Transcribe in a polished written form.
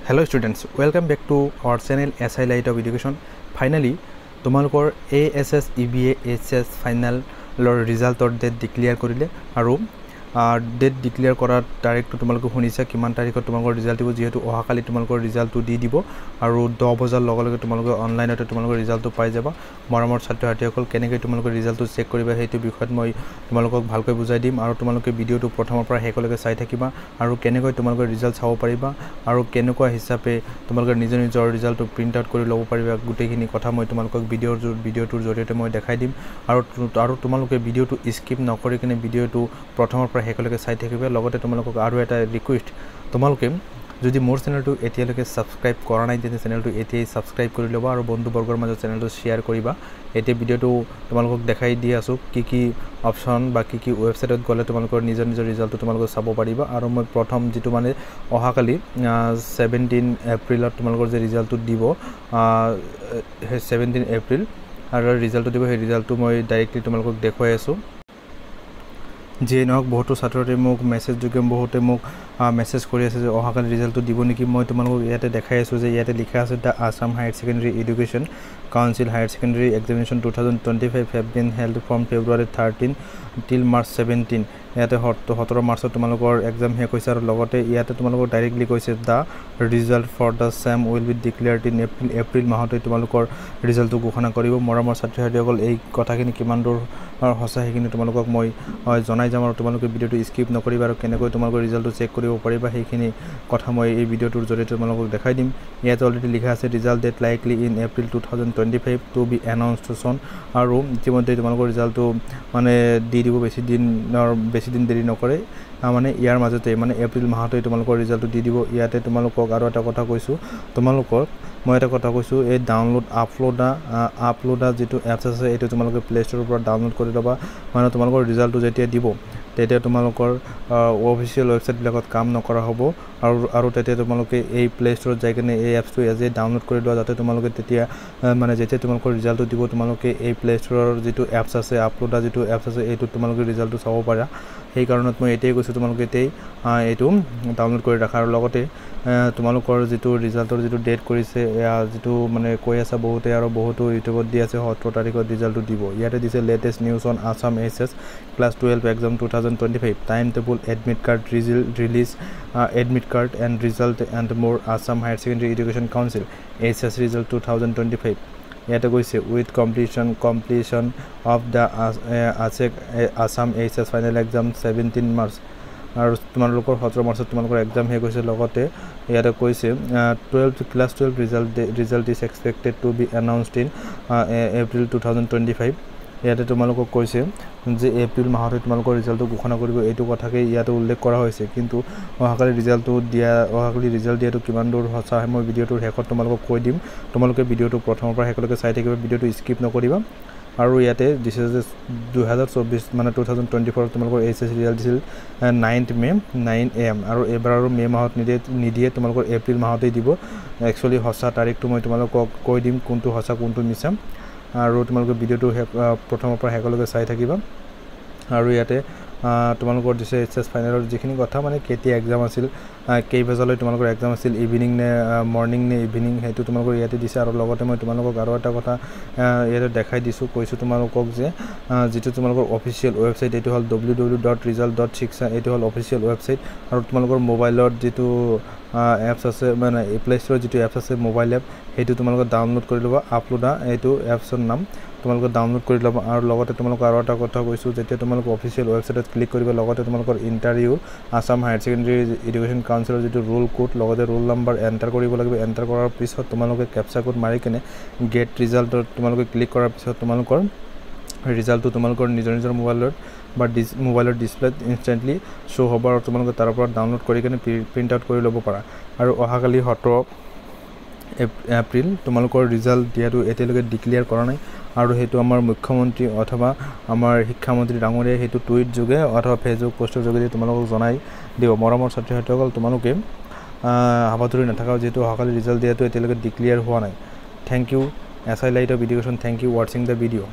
Hello students, welcome back to our channel SI Light of Education. Finally, তোমালোকৰ ASS EBA HS final result date declare কৰিলে আৰু date declare কৰাৰ তাৰিখটো তোমালোকে শুনিছা কিমান তাৰিখত তোমালোকৰ ৰিজাল্ট দিব যেহেতু অহাকালি তোমালোকৰ ৰিজাল্টটো দি দিব আৰু 10 বজাৰ লগে লগে তোমালোকে অনলাইনতে তোমালোকৰ ৰিজাল্টটো পাই যাবা মৰমৰ ছাত্ৰ-ছাত্ৰীসকল কেনেকৈ তোমালোকৰ ৰিজাল্টটো চেক কৰিবা সেইটো বিষয়ত মই তোমালোকক ভালকৈ বুজাই দিম আৰু তোমালোকে ভিডিঅটো প্ৰথমৰ পৰা শেষলৈকে চাই থাকিবা আৰু কেনেকৈ তোমালোকৰ ৰিজাল্ট চাব পাৰিবা আৰু কেনেকুৱা হিচাপে তোমালোকৰ নিজৰ ৰিজাল্টটো প্ৰিন্ট আউট কৰি ল'ব পাৰিবা গুটেখিনি কথা মই তোমালোকক ভিডিঅটোৰ জৰিয়তে মই দেখাই দিম আৰু তোমালোকে ভিডিঅটো স্কিপ নকৰি কিনে ভিডিঅটো প্ৰথমৰ পৰা হেকলৈকে চাই থাকিবা লগতে তোমালোকক আৰু এটা ৰিকুৱেষ্ট তোমালোকে যদি মোৰ চেনেলটো এতিয়ালৈকে সাবস্ক্ৰাইব কৰা নাই তেনে চেনেলটো এতিয়াই সাবস্ক্ৰাইব কৰি ল'বা আৰু বন্ধু বৰ্গৰ মাজত চেনেলটো শেয়াৰ কৰিবা এতিয়া ভিডিঅটো তোমালোকক দেখাই দি আছো কি অপচন বা কি ওয়েবসাইটত গলে তোমালোকৰ নিজৰ ৰিজাল্টটো তোমালোকে চাব পাৰিবা আৰু মই প্ৰথম যেটো মানে অহাকালি 17 এপ্ৰিলত তোমালোকৰ যে ৰিজাল্টটো দিব 17 এপ্ৰিল আৰু ৰিজাল্টটো দিব সেই ৰিজাল্টটো মই ডাইৰেক্টলি তোমালোকক দেখুৱাই আছো যে নক বহুতো ছাত্ৰৰে মোক মেছেজ যোগে বহুতে মোক মেছেজ কৰি আছে যে অহাকালি ৰিজাল্টটো দিব নেকি মই তোমালোকক ইয়াতে দেখাই আছো যে ইয়াতে লিখা আছে the Assam Higher Secondary Education Council Higher Secondary Examination 2025 have been held from February 13 till March 17 ইয়াতে 17 মাৰ্চত তোমালোকৰ এক্সাম হে কৈছে আৰু লগতে ইয়াতে তোমালোকৰ ডাইৰেক্টলি কৈছে the result for the same will be declared in April মাহতে তোমালোকৰ ৰিজাল্টটো ঘোষণা কৰিব মৰমৰ ছাত্ৰ-ছাত্ৰীসকল এই কথাখিনি কিমান দূৰ হসা হেখিনি তোমালোকক মই জনাই যাম আৰু তোমালোকে ভিডিঅটো স্কিপ নকৰিবা আৰু কেনেকৈ তোমালোকৰ ৰিজাল্টটো চেক কৰিব পাৰিবা হেখিনি কথা মই এই ভিডিঅটোৰ জৰিয়তে তোমালোকক দেখাই দিম ইয়াতে অলৰেডি লিখা আছে result date likely in April 2025 to be announced soon আৰু ইতিমধ্যে তোমালোকৰ ৰিজাল্টটো মানে দি দিব বেছি দিন দেৰি নকৰে মানে ইয়াৰ মাজতে মানে এপ্ৰিল মাহতে তোমালোকৰ ৰিজাল্টটো দি দিব ইয়াতে তোমালোকক আৰু এটা কথা কৈছো তোমালোকৰ মই এটা কথা কৈছো এই ডাউনলোড আপলোডা যেটো এপছ আছে এটো তোমালোকে প্লে ষ্টৰৰ পৰা ডাউনলোড কৰি লবা মানে তোমালোকৰ ৰিজাল্টটো যেতিয়া দিব তেতিয়া তোমালোকৰ অফিচিয়েল ওয়েবসাইট বিলাকত কাম নকৰা হ'ব আৰু তেতিয়া তোমালোকে এই প্লে ষ্টৰত যাই কিনে এই এপছটো এজে ডাউনলোড কৰি লোৱা যাতে তোমালোকে তেতিয়া মানে যেতিয়া তোমালোকৰ ৰিজাল্টটো দিব তোমালোকে এই প্লে ষ্টৰৰ যেটো এপছ আছে আপলোডা যেটো এপছ আছে এটো তোমালোকে ৰিজাল্টটো চাব পাৰা সেই কাৰণত মই এটাই কৈছো তোমালোকে এটো ডাউনলোড কৰি ৰাখাৰ লগতে তোমালোকৰ যেটো ৰিজাল্টৰ যেটো ডেট কৰিছে যেটো মানে কৈ আছে বহুতে আৰু বহুতো ইউটিউবত দি আছে 17 তাৰিখত ৰিজাল্টটো দিব ইয়াতে দিছে latest news on Assam SS class 12 exam 2025 time table admit card release admit card and result and more Assam Higher Secondary Education Council SS result 2025 yata goise with completion of the Assam SS final exam 17 March আৰু তোমালোকৰ 17 মাৰ্চত তোমালোকৰ exam হে গৈছে লগতে ইয়াতে কৈছে 12 class 12 result is expected to be announced in April 2025 ইয়াতে তোমালোকক কৈছে যে এপ্ৰিল মাহতে তোমালোকৰ ৰিজাল্টটো ঘোষণা কৰিব এইটো কথাকে ইয়াতে উল্লেখ কৰা হৈছে কিন্তু অহাকালি ৰিজাল্ট দিয়াটো কিমান দূৰ হসা মই ভিডিঅটোৰ শেষত তোমালোকক কৈ দিম তোমালোকে ভিডিঅটো প্ৰথমৰ পৰা শেষলৈকে চাই থাকিবা ভিডিঅটো স্কিপ নকৰিবা আৰু ইয়াতে দিছে যে 2024 মানে 2024 তোমালোকৰ এছএছ ৰিজাল্ট দিছিল 9th মে 9 am আৰু এবাৰ আৰু মে মাহত নিদিয়ে তোমালোকৰ এপ্ৰিল মাহতে দিব একচুয়ালি হসা তাৰিখটো মই তোমালোকক কৈ দিম কোনটো হসা কোনটো মিছা আৰু তোমালোকে ভিডিঅটো প্ৰথমৰ পৰা শেষলৈকে চাই থাকিবা আৰু ইয়াতে তোমালোকৰ দিছে এছএছ ফাইনেলৰ যিখিনি কথা মানে কেতিয়া এক্সাম আছিল কেই বজালৈ তোমালোকৰ এক্সাম আছিল ইভিনিং নে মৰ্নিং নে ইভিনিং হেতু তোমালোকৰ ইয়াতে দিছে আৰু লগতে মই তোমালোকক আৰু এটা কথা ইয়াতে দেখাই দিছো কৈছো তোমালোকক যে যেটো তোমালোকৰ অফিচিয়েল ওয়েবসাইট এটো হল www.result.shiksha এটো হল অফিচিয়েল ওয়েবসাইট আৰু তোমালোকৰ মোবাইলত যেটো এপছ আছে মানে প্লে ষ্টৰৰ যেটো এপছ আছে মোবাইল এপ হেতু তোমালোকে ডাউনলোড কৰি লবা আপলোডা এটো এপছৰ নাম তোমালোকে ডাউনলোড কৰি লবা আৰু লগতে তোমালোক আৰু এটা কথা কৈছো যেতিয়া তোমালোক অফিচিয়েল ওয়েবসাইটত ক্লিক কৰিবা লগতে তোমালোকৰ interview Assam Higher Secondary Education কাউন্সিলৰ যেটো ৰোল কোড লগতে ৰোল নাম্বাৰ এন্টাৰ কৰিব লাগিব এন্টাৰ কৰাৰ পিছত তোমালোকে ক্যাপচা কোড মাৰি কিনে গেট ৰিজাল্টত তোমালোকে ক্লিক কৰাৰ পিছত তোমালোকৰ ৰিজাল্টটো তোমালোকৰ নিজৰ মোবাইলত বা মোবাইলৰ ডিসপ্লেত ইনস্ট্যান্টলি শো হ'ব আৰু তোমালোকে তাৰ পৰা ডাউনলোড কৰি কিনে প্ৰিন্ট আউট কৰি ল'ব পাৰা আৰু অহাকালি 17 এপ্ৰিল তোমালোকৰ ৰিজাল্ট দিয়াটো এতিয়ালৈকে ডিক্লেয়াৰ কৰা নাই আৰু হেতু আমাৰ মুখ্যমন্ত্ৰী অথবা আমাৰ শিক্ষামন্ত্ৰী ডাঙৰীয়া হেতু টুইট যোগে অথবা ফেসবুক পোষ্টৰ যোগে তোমালোকক জনাই দিব মৰমৰ ছাত্ৰ-ছাত্ৰীসকল তোমালোকে হাবাধুৰি নাথাকাও যেটো অহাকালি ৰিজাল্ট দিয়াটো এতিয়ালৈকে ডিক্লেয়াৰ হোৱা নাই thank you SI Light of Education thank you watching the video